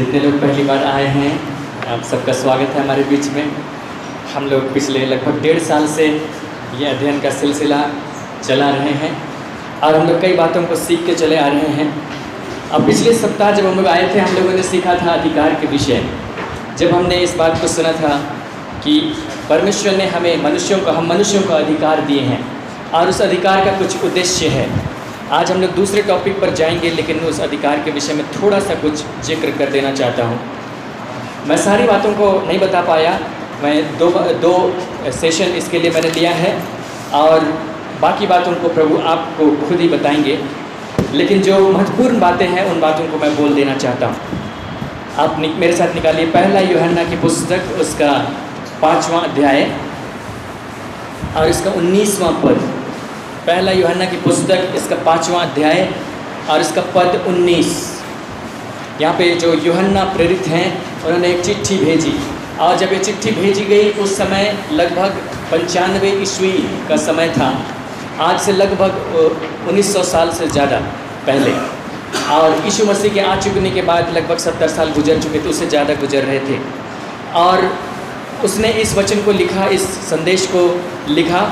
जितने लोग पहली बार आए हैं, आप सबका स्वागत है हमारे बीच में। हम लोग पिछले लगभग 1.5 साल से ये अध्ययन का सिलसिला चला रहे हैं और हम लोग कई बातों को सीख के चले आ रहे हैं। अब पिछले सप्ताह जब हम लोग आए थे, हम लोगों ने सीखा था अधिकार के विषय। जब हमने इस बात को सुना था कि परमेश्वर ने हम मनुष्यों को अधिकार दिए हैं और उस अधिकार का कुछ उद्देश्य है। आज हम लोग दूसरे टॉपिक पर जाएंगे, लेकिन उस अधिकार के विषय में थोड़ा सा कुछ जिक्र कर देना चाहता हूँ। मैं सारी बातों को नहीं बता पाया, मैं दो सेशन इसके लिए मैंने लिया है और बाकी बातों को प्रभु आपको खुद ही बताएंगे। लेकिन जो महत्वपूर्ण बातें हैं उन बातों को मैं बोल देना चाहता हूँ। आप मेरे साथ निकालिए पहला यूहन्ना की पुस्तक, उसका 5वां अध्याय और इसका 19वां पद। पहला यूहन्ना की पुस्तक, इसका 5वां अध्याय और इसका पद 19। यहाँ पे जो यूहन्ना प्रेरित हैं उन्होंने एक चिट्ठी भेजी और जब ये चिट्ठी भेजी गई उस समय लगभग 95 ईस्वी का समय था। आज से लगभग 1900 साल से ज़्यादा पहले, और यीशु मसीह के आ चुकने के बाद लगभग 70 साल गुजर चुके थे, उससे ज़्यादा गुजर रहे थे। और उसने इस वचन को लिखा, इस संदेश को लिखा,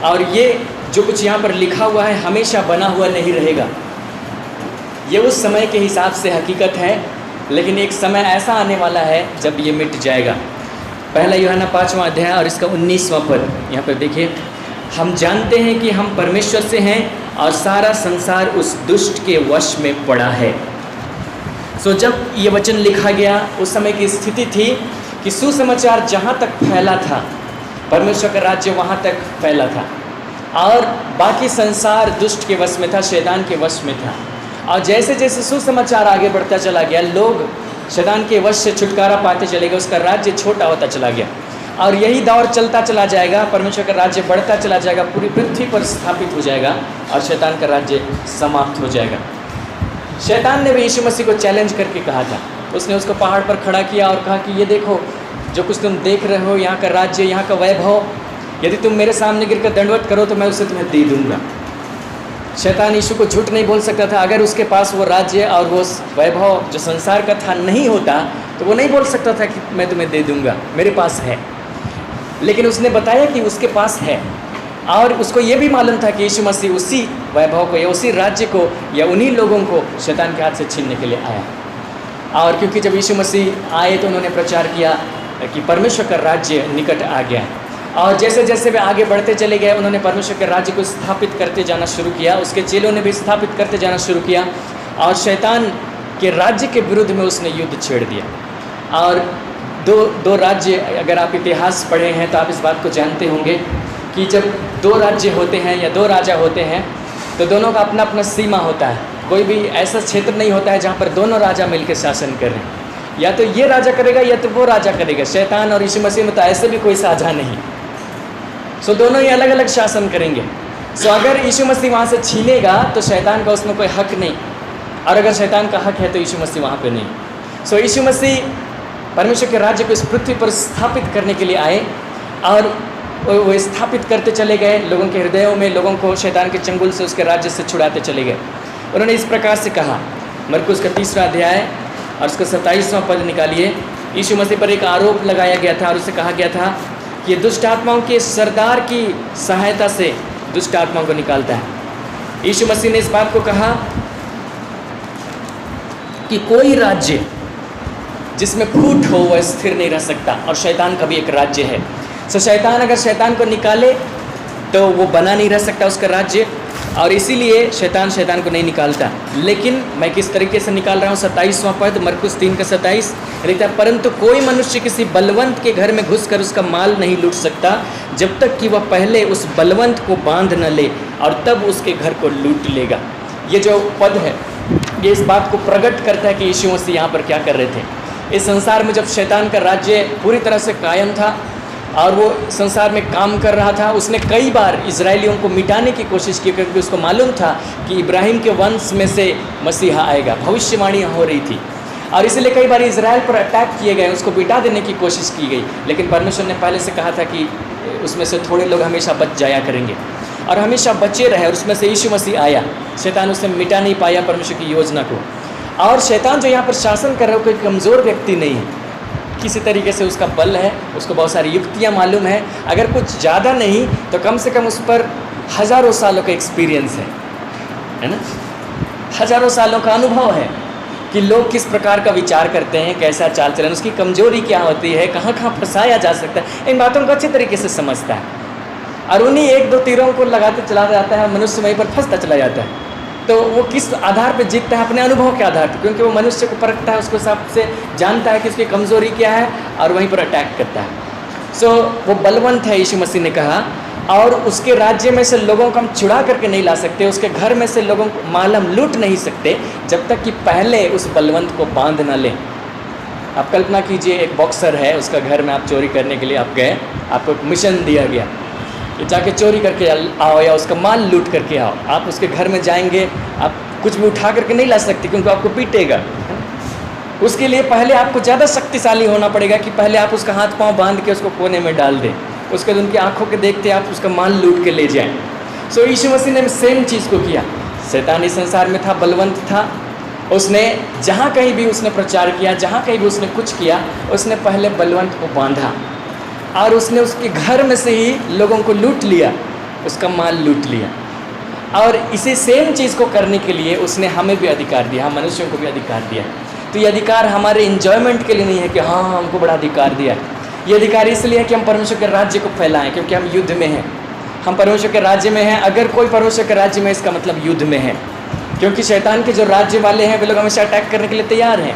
और ये जो कुछ यहाँ पर लिखा हुआ है हमेशा बना हुआ नहीं रहेगा। ये उस समय के हिसाब से हकीकत है, लेकिन एक समय ऐसा आने वाला है जब ये मिट जाएगा। पहला यूहन्ना 5वां अध्याय और इसका 19वां पद, यहाँ पर देखिए। हम जानते हैं कि हम परमेश्वर से हैं और सारा संसार उस दुष्ट के वश में पड़ा है। जब ये वचन लिखा गया, उस समय की स्थिति थी कि सुसमाचार जहाँ तक फैला था, परमेश्वर का राज्य वहाँ तक फैला था और बाकी संसार दुष्ट के वश में था, शैतान के वश में था। और जैसे जैसे सुसमाचार आगे बढ़ता चला गया, लोग शैतान के वश से छुटकारा पाते चले गए, उसका राज्य छोटा होता चला गया। और यही दौर चलता चला जाएगा, परमेश्वर का राज्य बढ़ता चला जाएगा, पूरी पृथ्वी पर स्थापित हो जाएगा और शैतान का राज्य समाप्त हो जाएगा। शैतान ने भी यीशु मसीह को चैलेंज करके कहा था, उसने उसको पहाड़ पर खड़ा किया और कहा कि ये देखो, जो कुछ तुम देख रहे हो, यहाँ का राज्य, यहाँ का वैभव, यदि तुम मेरे सामने गिरकर दंडवत करो तो मैं उसे तुम्हें दे दूँगा। शैतान यीशु को झूठ नहीं बोल सकता था। अगर उसके पास वो राज्य और वो वैभव जो संसार का था नहीं होता, तो वो नहीं बोल सकता था कि मैं तुम्हें दे दूँगा, मेरे पास है। लेकिन उसने बताया कि उसके पास है, और उसको ये भी मालूम था कि यीशु मसीह उसी वैभव को या उसी राज्य को या उन्हीं लोगों को शैतान के हाथ से छीनने के लिए आया। और क्योंकि जब यीशु मसीह आए तो उन्होंने प्रचार किया कि परमेश्वर का राज्य निकट आ गया है। और जैसे जैसे वे आगे बढ़ते चले गए, उन्होंने परमेश्वर के राज्य को स्थापित करते जाना शुरू किया। उसके चेलों ने भी स्थापित करते जाना शुरू किया और शैतान के राज्य के विरुद्ध में उसने युद्ध छेड़ दिया। और दो राज्य, अगर आप इतिहास पढ़े हैं तो आप इस बात को जानते होंगे कि जब 2 राज्य होते हैं या 2 राजा होते हैं तो दोनों का अपना अपना सीमा होता है। कोई भी ऐसा क्षेत्र नहीं होता है जहाँ पर दोनों राजा मिलकर शासन कर रहे हैं। या तो ये राजा करेगा या तो वो राजा करेगा। शैतान और यीशु मसीह में तो ऐसे भी कोई साझा नहीं। दोनों ही अलग अलग शासन करेंगे। अगर यीशु मसीह वहाँ से छीनेगा तो शैतान का उसमें कोई हक नहीं, और अगर शैतान का हक है तो यीशु मसीह वहाँ पे नहीं। यीशु मसीह परमेश्वर के राज्य को इस पृथ्वी पर स्थापित करने के लिए आए और वो स्थापित करते चले गए लोगों के हृदयों में, लोगों को शैतान के चंगुल से, उसके राज्य से छुड़ाते चले गए। उन्होंने इस प्रकार से कहा, मरकुस का 3वां अध्याय और उसका 27वां पद निकालिए। यीशु मसीह पर एक आरोप लगाया गया था और उसे कहा गया था कि ये दुष्ट आत्माओं के सरदार की सहायता से दुष्ट आत्माओं को निकालता है। यीशु मसीह ने इस बात को कहा कि कोई राज्य जिसमें फूट हो वह स्थिर नहीं रह सकता, और शैतान का भी एक राज्य है। शैतान अगर शैतान को निकाले तो वो बना नहीं रह सकता उसका राज्य, और इसीलिए शैतान को नहीं निकालता। लेकिन मैं किस तरीके से निकाल रहा हूँ, 27वां पद मरकुस 3 का 27 लिखता है, परंतु कोई मनुष्य किसी बलवंत के घर में घुसकर उसका माल नहीं लूट सकता जब तक कि वह पहले उस बलवंत को बांध न ले, और तब उसके घर को लूट लेगा। ये जो पद है ये इस बात को प्रकट करता है कि यीशु मसीह यहाँ पर क्या कर रहे थे। इस संसार में जब शैतान का राज्य पूरी तरह से कायम था और वो संसार में काम कर रहा था, उसने कई बार इजरायलियों को मिटाने की कोशिश की, क्योंकि उसको मालूम था कि इब्राहिम के वंश में से मसीहा आएगा। भविष्यवाणी हो रही थी और इसलिए कई बार इजराइल पर अटैक किए गए, उसको मिटा देने की कोशिश की गई। लेकिन परमेश्वर ने पहले से कहा था कि उसमें से थोड़े लोग हमेशा बच जाया करेंगे, और हमेशा बचे रहे, और उसमें से यीशु मसीह आया। शैतान उसने मिटा नहीं पाया परमेश्वर की योजना को। और शैतान जो यहाँ पर शासन कर रहा है कोई कमज़ोर व्यक्ति नहीं है, किसी तरीके से उसका बल है, उसको बहुत सारी युक्तियाँ मालूम है, अगर कुछ ज़्यादा नहीं तो कम से कम उस पर हज़ारों सालों का एक्सपीरियंस है ना, हज़ारों सालों का अनुभव है कि लोग किस प्रकार का विचार करते हैं, कैसा चाल चलन, उसकी कमजोरी क्या होती है, कहाँ कहाँ फंसाया जा सकता है, इन बातों को अच्छे तरीके से समझता है और उन्हीं एक दो तीरों को लगाते चला जाता है, मनुष्य वहीं पर फंसता चला जाता है। तो वो किस आधार पर जीतता है? अपने अनुभव के आधार पर, क्योंकि वो मनुष्य को परखता है, उसको सबसे जानता है कि उसकी कमजोरी क्या है और वहीं पर अटैक करता है। वो बलवंत है, यीशु मसीह ने कहा, और उसके राज्य में से लोगों को हम छुड़ा करके नहीं ला सकते, उसके घर में से लोगों को माल हम लूट नहीं सकते जब तक कि पहले उस बलवंत को बांध ना लें। आप कल्पना कीजिए, एक बॉक्सर है, उसका घर में आप चोरी करने के लिए आप गए, आपको एक मिशन दिया गया कि जाके चोरी करके आओ या उसका माल लूट करके आओ। आप उसके घर में जाएंगे, आप कुछ भी उठा करके नहीं ला सकते क्योंकि आपको पीटेगा। उसके लिए पहले आपको ज़्यादा शक्तिशाली होना पड़ेगा कि पहले आप उसका हाथ पाँव बांध के उसको कोने में डाल दें, उसके बाद उनकी आंखों के देखते आप उसका माल लूट के ले जाएं। यीशु मसीह ने सेम चीज़ को किया। शैतान इस संसार में था, बलवंत था, उसने जहाँ कहीं भी उसने प्रचार किया, जहाँ कहीं भी उसने कुछ किया, उसने पहले बलवंत को बांधा और उसने उसके घर में से ही लोगों को लूट लिया, उसका माल लूट लिया। और इसी सेम चीज़ को करने के लिए उसने हमें भी अधिकार दिया, हम मनुष्यों को भी अधिकार दिया। तो ये अधिकार हमारे इंजॉयमेंट के लिए नहीं है कि हाँ हमको बड़ा अधिकार दिया है, ये अधिकार इसलिए है कि हम परमेश्वर के राज्य को फैलाएं, क्योंकि हम युद्ध में हैं, हम परमेश्वर के राज्य में हैं। अगर कोई परमेश्वर के राज्य में, इसका मतलब युद्ध में है, क्योंकि शैतान के जो राज्य वाले हैं वे लोग हमेशा अटैक करने के लिए तैयार हैं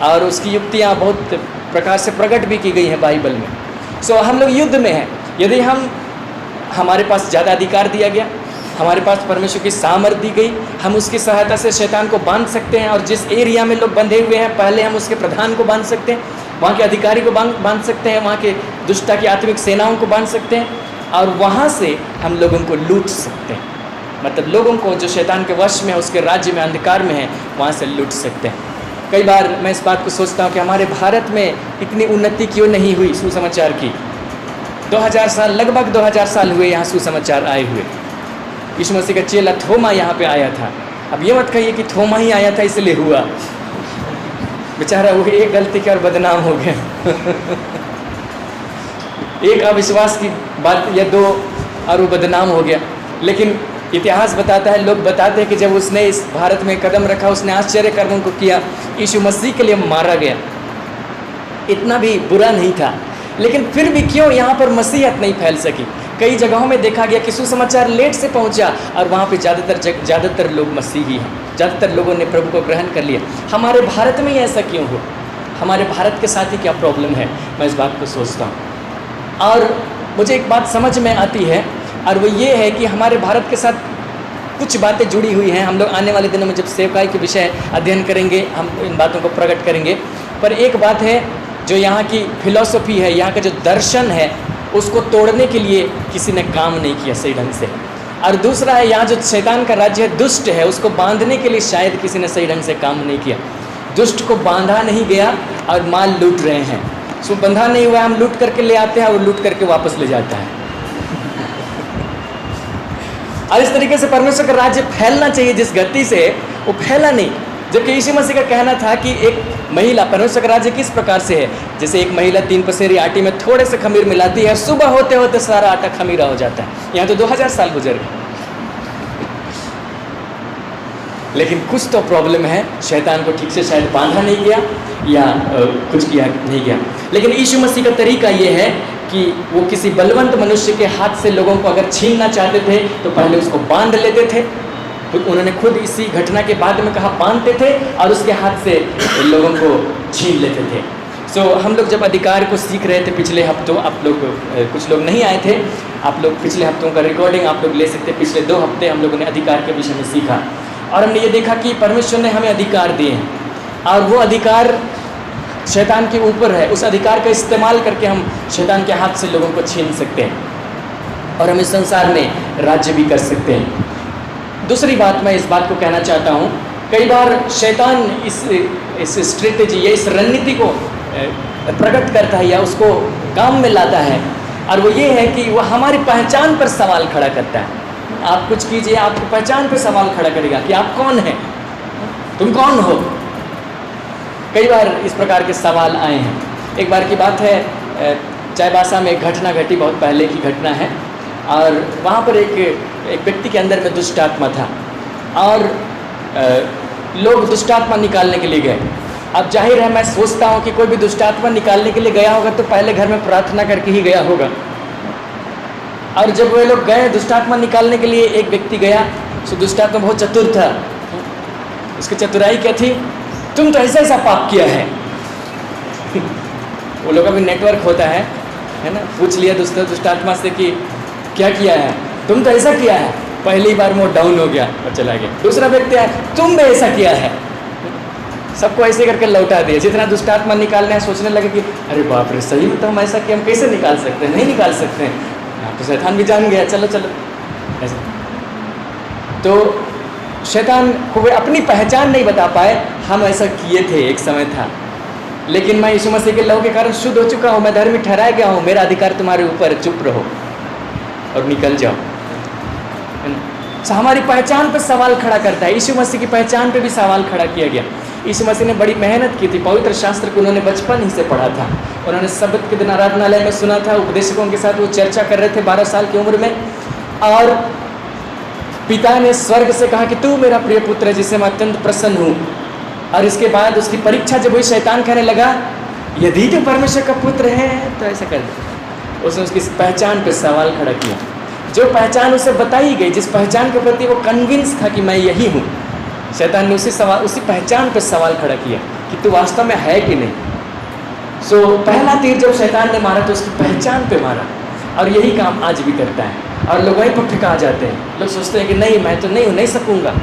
और उसकी युक्तियाँ बहुत प्रकार से प्रकट भी की गई हैं बाइबल में। हम लोग युद्ध में हैं। यदि हमारे पास ज़्यादा अधिकार दिया गया, हमारे पास परमेश्वर की सामर्थ दी गई, हम उसकी सहायता से शैतान को बांध सकते हैं। और जिस एरिया में लोग बंधे हुए हैं, पहले हम उसके प्रधान को बांध सकते हैं, वहाँ के अधिकारी को बांध सकते हैं, वहाँ के दुष्टता की आत्मिक सेनाओं को बांध सकते हैं और वहाँ से हम लोगों को लूट सकते हैं। मतलब लोगों को जो शैतान के वश में, उसके राज्य में, अंधकार में है, वहाँ से लूट सकते हैं। कई बार मैं इस बात को सोचता हूँ कि हमारे भारत में इतनी उन्नति क्यों नहीं हुई सुसमाचार की। 2000 साल, लगभग 2000 साल हुए यहाँ सुसमाचार आए हुए। यीशु मसीह का चेला थोमा यहाँ पे आया था। अब ये मत कहिए कि थोमा ही आया था इसलिए हुआ, बेचारा वो एक गलती का और बदनाम हो गया एक अविश्वास की बात या दो और वो बदनाम हो गया। लेकिन इतिहास बताता है, लोग बताते हैं कि जब उसने इस भारत में कदम रखा, उसने आश्चर्य कर्मों को किया, यीशु मसीह के लिए मारा गया। इतना भी बुरा नहीं था, लेकिन फिर भी क्यों यहाँ पर मसीहत नहीं फैल सकी। कई जगहों में देखा गया कि सुसमाचार लेट से पहुँचा और वहाँ पे ज़्यादातर लोग मसीही हैं, ज़्यादातर लोगों ने प्रभु को ग्रहण कर लिया। हमारे भारत में ही ऐसा क्यों हो? हमारे भारत के साथ ही क्या प्रॉब्लम है? मैं इस बात को सोचता हूँ और मुझे एक बात समझ में आती है और वो ये है कि हमारे भारत के साथ कुछ बातें जुड़ी हुई हैं। हम लोग आने वाले दिनों में जब सेवकाई के विषय अध्ययन करेंगे, हम इन बातों को प्रकट करेंगे। पर एक बात है, जो यहाँ की फिलॉसफी है, यहाँ का जो दर्शन है, उसको तोड़ने के लिए किसी ने काम नहीं किया सही ढंग से। और दूसरा है, यहाँ जो शैतान का राज्य है, दुष्ट है, उसको बांधने के लिए शायद किसी ने सही ढंग से काम नहीं किया। दुष्ट को बांधा नहीं गया और माल लूट रहे हैं। सो बंधा नहीं हुआ, हम लूट करके ले आते हैं और लूट करके वापस ले जाता है और इस तरीके से परमेश्वर का राज्य फैलना चाहिए जिस गति से, वो फैला नहीं। जबकि यीशु मसीह का कहना था कि एक महिला, परमेश्वर का राज्य किस प्रकार से है, जैसे एक महिला 3 पसेरी आटे में थोड़े से खमीर मिलाती है, सुबह होते होते सारा आटा खमीरा हो जाता है। यहाँ तो 2000 साल गुजर गए। लेकिन कुछ तो प्रॉब्लम है, शैतान को ठीक से शायद बांधा नहीं गया या कुछ किया नहीं गया। लेकिन यीशु मसीह का तरीका ये है कि वो किसी बलवंत मनुष्य के हाथ से लोगों को अगर छीनना चाहते थे तो पहले उसको बांध लेते थे। उन्होंने खुद इसी घटना के बाद में कहा बांधते थे और उसके हाथ से लोगों को छीन लेते थे। हम लोग जब अधिकार को सीख रहे थे पिछले हफ्तों, आप लोग कुछ लोग नहीं आए थे, आप लोग पिछले हफ्तों का रिकॉर्डिंग आप लोग ले सकते। पिछले 2 हफ्ते हम लोगों ने अधिकार के विषय में सीखा और हमने ये देखा कि परमेश्वर ने हमें अधिकार दिए हैं और वो अधिकार शैतान के ऊपर है। उस अधिकार का इस्तेमाल करके हम शैतान के हाथ से लोगों को छीन सकते हैं और हम इस संसार में राज्य भी कर सकते हैं। दूसरी बात, मैं इस बात को कहना चाहता हूँ, कई बार शैतान इस स्ट्रेटेजी या इस रणनीति को प्रकट करता है या उसको काम में लाता है और वो ये है कि वह हमारी पहचान पर सवाल खड़ा करता है। आप कुछ कीजिए, आपकी पहचान पर सवाल खड़ा करेगा कि आप कौन हैं, तुम कौन हो, कई बार इस प्रकार के सवाल आए हैं। एक बार की बात है, चाईबासा में एक घटना घटी, बहुत पहले की घटना है, और वहाँ पर एक व्यक्ति के अंदर में दुष्ट आत्मा था और लोग दुष्ट आत्मा निकालने के लिए गए। अब जाहिर है, मैं सोचता हूँ कि कोई भी दुष्ट आत्मा निकालने के लिए गया होगा तो पहले घर में प्रार्थना करके ही गया होगा। और जब वे लोग गए दुष्ट आत्मा निकालने के लिए, एक व्यक्ति गया, सो दुष्ट आत्मा बहुत चतुर था। उसकी चतुराई क्या थी? तुम तो ऐसा ऐसा पाप किया है। वो लोग का भी नेटवर्क होता है ना, पूछ लिया दुष्ट आत्मा से कि क्या किया है, तुम तो ऐसा किया है। पहली बार वो डाउन हो गया और चला गया। दूसरा व्यक्ति आया, तुम भी ऐसा किया है। सबको ऐसे करके लौटा दिया। जितना दुष्टात्मा निकालने हैं सोचने लगे कि अरे बाप रे, सही में तो हम ऐसा किया, हम कैसे निकाल सकते हैं? नहीं निकाल सकते हैं। तो शैतान भी जान गया, चलो चलो ऐसे। तो शैतान को वे अपनी पहचान नहीं बता पाए। हम ऐसा किए थे, एक समय था, लेकिन मैं यीशु मसीह के लहू के कारण शुद्ध हो चुका हूँ, मैं धर्मी ठहराया गया हूँ, मेरा अधिकार तुम्हारे ऊपर, चुप रहो और निकल जाओ। हमारी पहचान पर सवाल खड़ा करता है। यीशु मसीह की पहचान पे भी सवाल खड़ा किया गया। यीशु मसीह ने बड़ी मेहनत की थी। पवित्र शास्त्र को उन्होंने बचपन ही से पढ़ा था। उन्होंने सब्त के दिन आराधनालय में सुना था, उपदेशकों के साथ वो चर्चा कर रहे थे 12 साल की उम्र में, और पिता ने स्वर्ग से कहा कि तू मेरा प्रिय पुत्र है जिससे मैं अत्यंत प्रसन्न हूँ। और इसके बाद उसकी परीक्षा जब हुई, शैतान कहने लगा यदि तू परमेश्वर का पुत्र है तो ऐसा कर दे। उसने उसकी पहचान पर सवाल खड़ा किया। जो पहचान उसे बताई गई, जिस पहचान के प्रति वो कन्विंस था कि मैं यही हूँ, शैतान ने उसी पहचान पर सवाल खड़ा किया कि तू वास्तव में है कि नहीं। सो पहला तीर जब शैतान ने मारा तो उसकी पहचान पे मारा, और यही काम आज भी करता है। और लोग वहीं पर ठिका जाते हैं। लोग सोचते हैं कि नहीं, मैं तो नहीं हूँ, नहीं सकूँगा।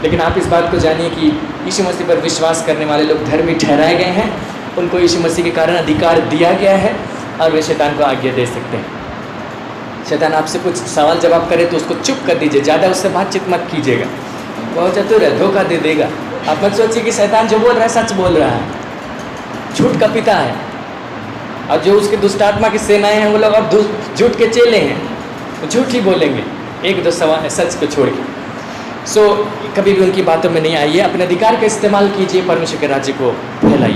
लेकिन आप इस बात को जानिए कि यीशु मसीह पर विश्वास करने वाले लोग धर्मी ठहराए गए हैं। उनको यीशु मसीह के कारण अधिकार दिया गया है और वे शैतान को आज्ञा दे सकते हैं। शैतान आपसे कुछ सवाल जवाब करे तो उसको चुप कर दीजिए, ज़्यादा उससे बातचीत मत कीजिएगा। बहुत चतुर है, धोखा दे देगा। आप मत सोचिए कि शैतान जो बोल रहा है सच बोल रहा है। झूठ का पिता है, और जो उसके दुष्टात्मा की सेनाएं हैं वो लोग और झूठ के चेले हैं, वो झूठ ही बोलेंगे एक दो सवाल सच को छोड़ के। सो कभी भी उनकी बातों में नहीं आइए, अपने अधिकार का इस्तेमाल कीजिए, परमेश्वर के राज्य को फैलाइए।